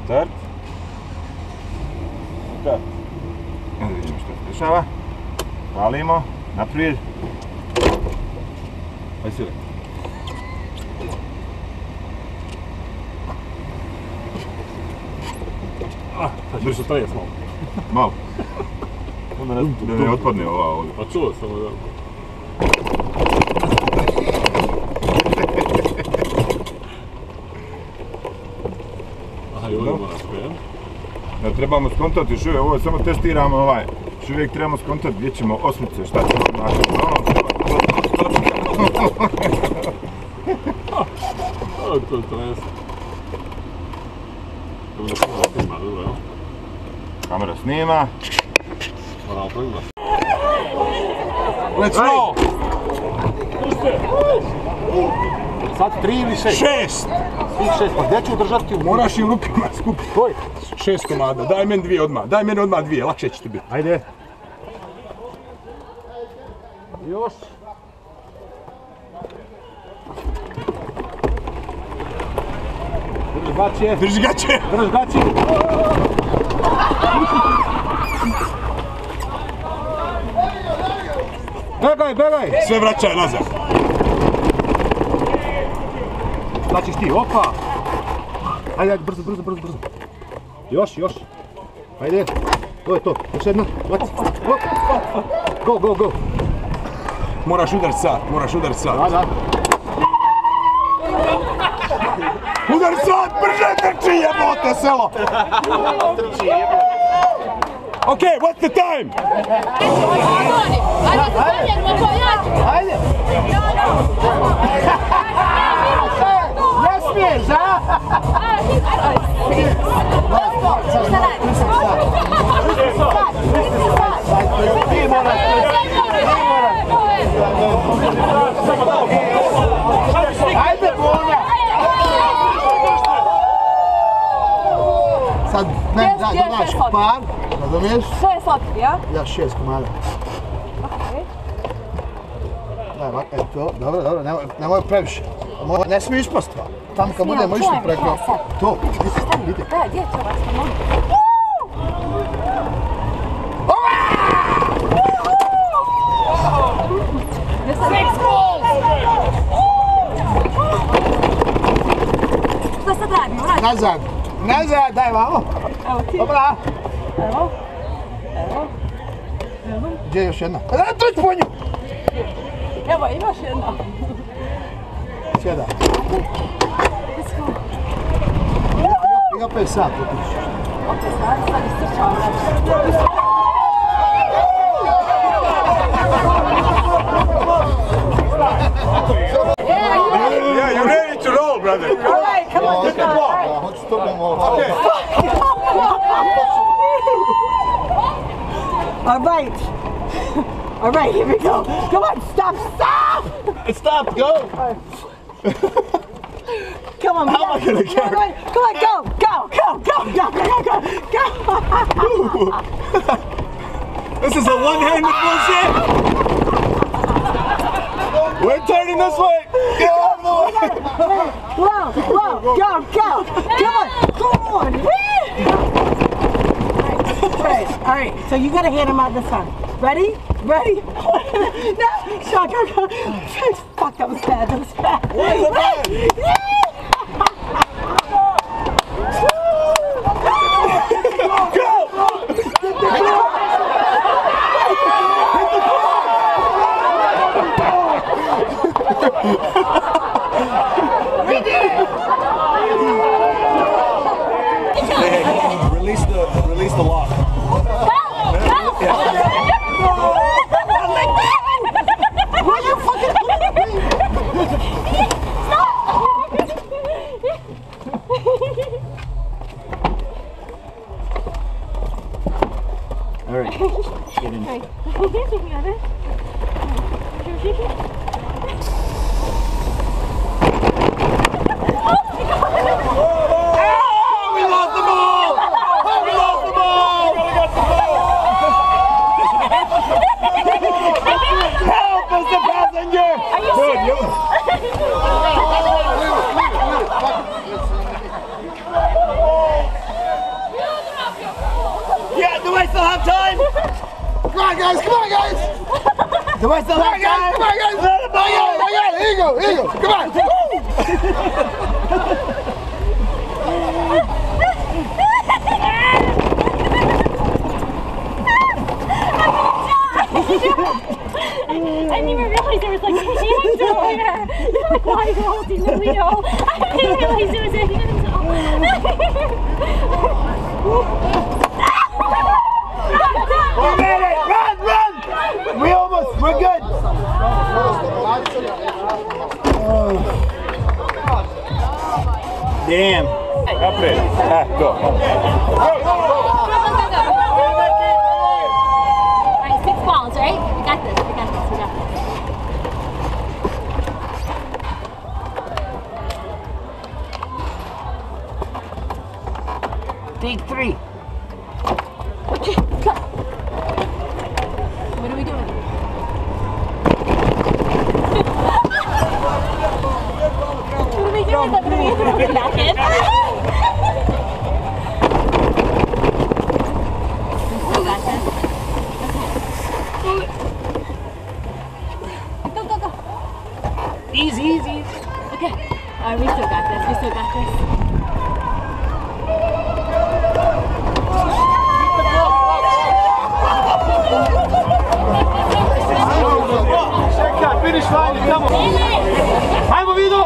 Start. Start. Da vidimo što se dešava. Palimo, naprijed. Aj sile. Sad ću se traje malo. Malo. Onda da ne otpadne ova ovdje. Pa čuo sam da... Aha, i ovdje moraš sprejem. Da trebamo skontati još uvijek, ovo je samo testiramo ovaj. Još uvijek trebamo skontati gdje ćemo osmice, šta ćemo naći. To je tresa. Evo da snima, dobro, evo. Kamera snima. Moramo pregledati. Let's roll! Sad 3 ili 6? 6! Svih 6, pa gdje ću držati? Moraš i u rukama skupiti. Koji? 6 komada, daj meni 2 odmah. Daj meni odmah 2, lakše će ti biti. Ajde. Još. Drži gaće. Drži gaće! Drži gaće. Begaj, begaj! Sve vraćaj nazad. Znači ti, opa! Ajde, ajde, brzo, brzo, brzo, brzo. Još, još. Ajde, to je to. Još jedna, baci. Go, go, go. Moraš udariti sad, moraš udariti sad. Da, da. Udari sad, brže trči jebote selo! Okay, what's the time? Ajde! Ne smiješ, a? Ajde, Bonja! Sad, ne, daš par, razumiješ? 6 fotki, ja? Ja 6 komada. Daj, ovako, eto, dobro, dobro, nemoj previše. Ne smije ispast. Tamo kad budemo išli preko... To, vidi. Da, gdje je to vas? Šta sad radimo? Nazad, nazad, daj vamo. Evo ti. Dobra. Evo. Evo. Evo. Gdje je još jedna? Da, trč po nju! Evo, imaš jedna. Sjeda. I opet sad potiš. Opet sad istrčao. Yeah, you're ready to roll, brother. All right, come on, come on. Hoću s tobom ovo. All right. All right, here we go. Come on, stop, stop! Stop, go! Come on, How am I gonna carry? Come on, go, go, go, go, go, go, go. This is a one-handed bullshit. We're turning this way. Get out of the way. Whoa, whoa, go, go. Come on. All right, so you gotta hand him out this time. Ready? Ready? No, Sean, go. Fuck, that was bad, that was bad. Where's the bad? Release the lock. Why you fucking All right, get in. I still have time? Come on, guys, come on, guys! Do I still have time? Come on, guys! I got it, here you go, come on! I didn't even realize there was like hands over there. They're like, why are you holding the wheel? I didn't realize there was a hands on. We made it! Run! We're good! Damn. Naprijed. Go. Alright, 6 balls, right? We got this. Take 3. What are we doing? What are we doing? What are we doing? Back in? Go. Easy. Okay. Alright, we still got this. Čekaj, finish line tamo. Hajmo Vido!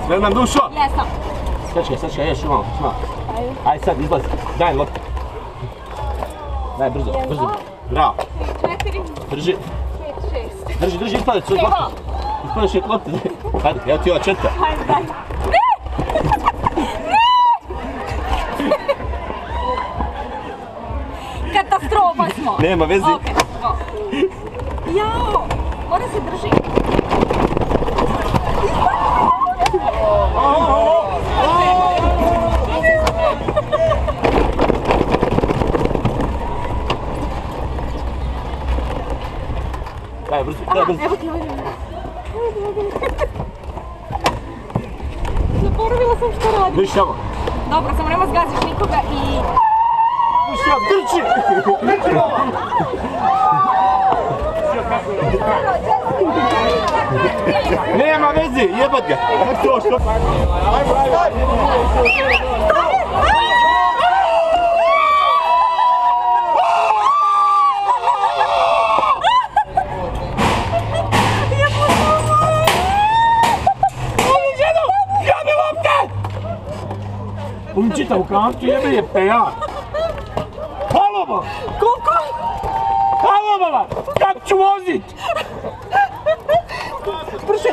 Sve nam dušo? Jesam. Sačekaj, još malo. Ajde sad, izlazi. Daj loptu. Daj, brzo. Bravo. 4, Drži. 5, 6. Drži, ispadaš od lopte. Ispadaš od lopte. Hajde, evo ti ova četka. Hajde, daj. Katastrofa smo. Nema vezi. Okej, go. Jao, mora se drži. Daj, brzo. Evo ti ovaj. Zaboravila sam što radim. Drži tamo. Dobro, samo nema zgaziš nikoga i... Trči! Nema veze, jebat ga! Punčita u kantu, jebe je peja. Halo! Koliko? Halo, kako ću vozit? Brže!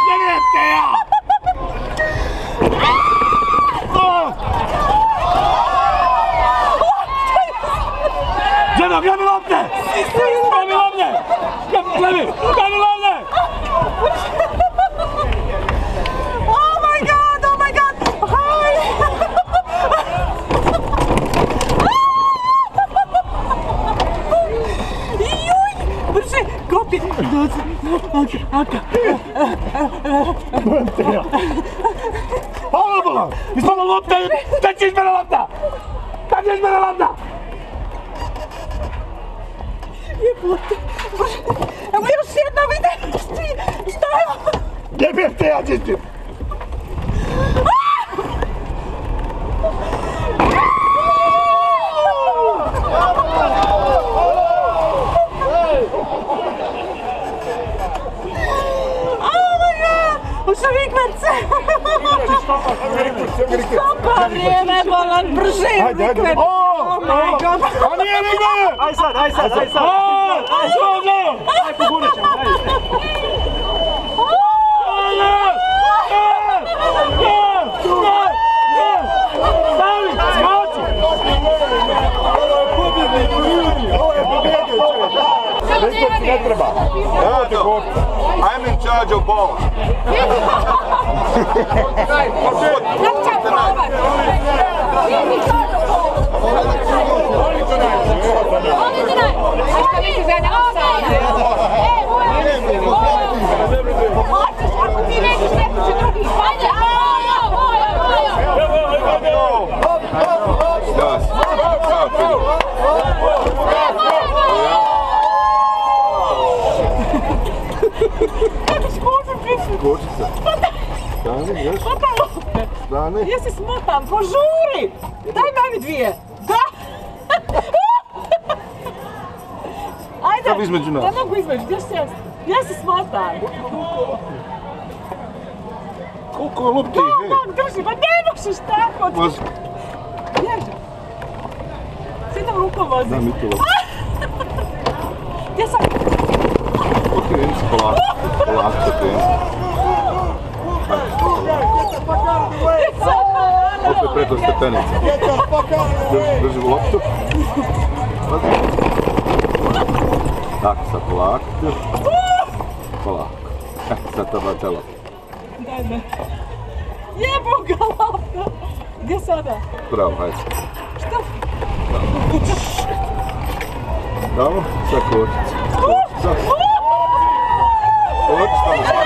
Jebe peja! Ženo, gledaj lopte! Gledaj lopte! Oh my god! Hi! Juj! Brže! Kopi! Aka! Halo, ispala lopta! Kad će izmena lopta? Jebote! Brže! Evo još jedna, vidi! Šta je ovo? Jebe te, ja čistim! Uša vikverce! Stopa vrijeme, bolan, brže vikverce! Oh my god! A nije liga! Aj sad! Aj, pogunat ćemo, Stavi, skači! Ovo je pobjedio čovjek. Ne treba. Evo te kopta. I'm in charge of ball. Ako ti kotica. Stani, još. Stani. Jesi smotan, požuri! Daj meni dvije! Da! Ajde! Stavi između nas. Ne mogu između, gdje si sjesti? Jesi smotan? Koliko lupti, hej. Bog drži, pa ne možeš tako! Vozi. Bježi! Sidam rukom vozi. Da mi to lopti. Gdje sam? Pokreni se polako. Polako pokreni se. Opet preko stepenica. Drži u loptu. Tako, sad polako. Polako. Sad to baca loptu. Daj. Jebo ga lopta! Gdje sada? Bravo, hajde. Što? Bravo, sad kočica. Kočica. Kočica.